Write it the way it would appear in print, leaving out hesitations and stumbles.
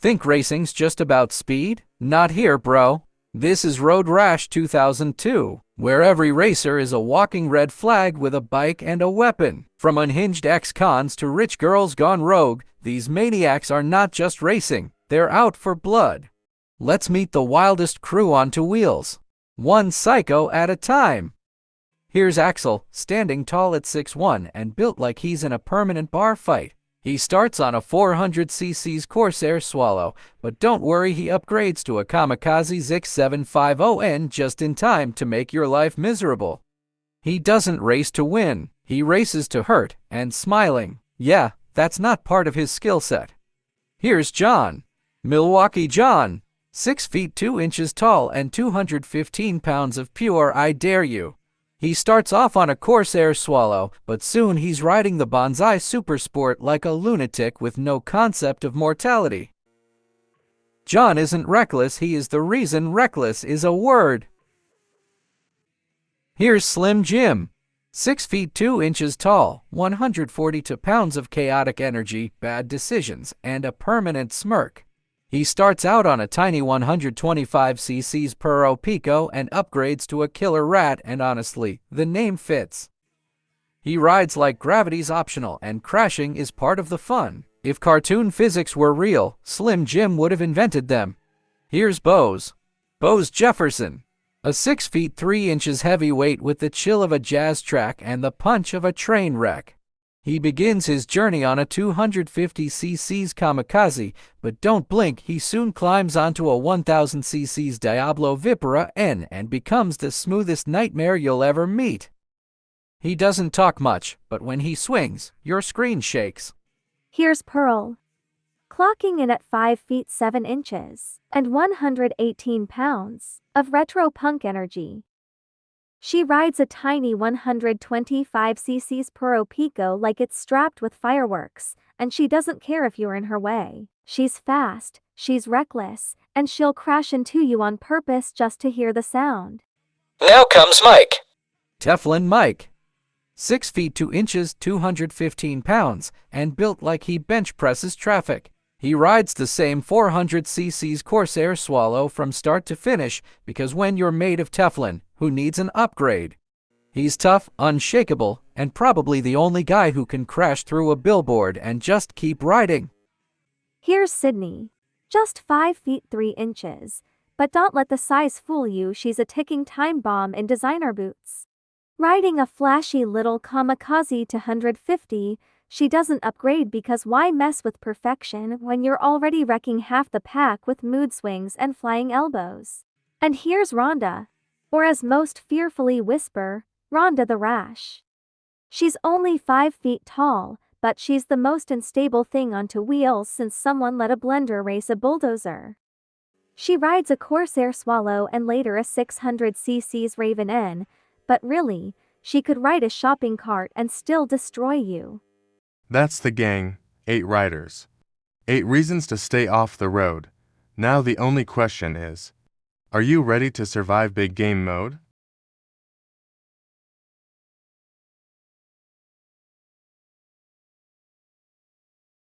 Think racing's just about speed? Not here, bro. This is Road Rash 2002, where every racer is a walking red flag with a bike and a weapon. From unhinged ex-cons to rich girls gone rogue, these maniacs are not just racing, they're out for blood. Let's meet the wildest crew on two wheels. One psycho at a time. Here's Axel, standing tall at 6'1" and built like he's in a permanent bar fight. He starts on a 400cc Corsair Swallow, but don't worry, he upgrades to a Kamikaze X750N just in time to make your life miserable. He doesn't race to win, he races to hurt, and smiling. Yeah, that's not part of his skill set. Here's Jon. Milwaukee Jon. 6 feet 2 inches tall and 215 pounds of pure I dare you. He starts off on a Corsair Swallow, but soon he's riding the Bonsai Supersport like a lunatic with no concept of mortality. Jon isn't reckless, he is the reason reckless is a word. Here's Slim Jim. 6 feet 2 inches tall, 142 pounds of chaotic energy, bad decisions, and a permanent smirk. He starts out on a tiny 125cc Puro Pico and upgrades to a killer rat, and honestly, the name fits. He rides like gravity's optional and crashing is part of the fun. If cartoon physics were real, Slim Jim would have invented them. Here's Bose Jefferson. A 6 feet 3 inches heavyweight with the chill of a jazz track and the punch of a train wreck. He begins his journey on a 250cc Kamikaze, but don't blink, he soon climbs onto a 1000cc Diablo Vipera N and becomes the smoothest nightmare you'll ever meet. He doesn't talk much, but when he swings, your screen shakes. Here's Pearl. Clocking in at 5 feet 7 inches and 118 pounds of retro punk energy. She rides a tiny 125cc Puro Pico like it's strapped with fireworks, and she doesn't care if you're in her way. She's fast, she's reckless, and she'll crash into you on purpose just to hear the sound. Now comes Mike. Teflon Mike. 6 feet 2 inches, 215 pounds, and built like he bench presses traffic. He rides the same 400cc Corsair Swallow from start to finish because when you're made of Teflon, who needs an upgrade? He's tough, unshakable, and probably the only guy who can crash through a billboard and just keep riding. Here's Cydney. Just 5 feet 3 inches, but don't let the size fool you, she's a ticking time bomb in designer boots. Riding a flashy little Kamikaze to 150, she doesn't upgrade because why mess with perfection when you're already wrecking half the pack with mood swings and flying elbows? And here's Rhonda, or as most fearfully whisper, Rhonda the Rash. She's only 5 feet tall, but she's the most unstable thing on two wheels since someone let a blender race a bulldozer. She rides a Corsair Swallow and later a 600cc Raven N, but really, she could ride a shopping cart and still destroy you. That's the gang, 8 riders. 8 reasons to stay off the road. Now the only question is, are you ready to survive big game mode?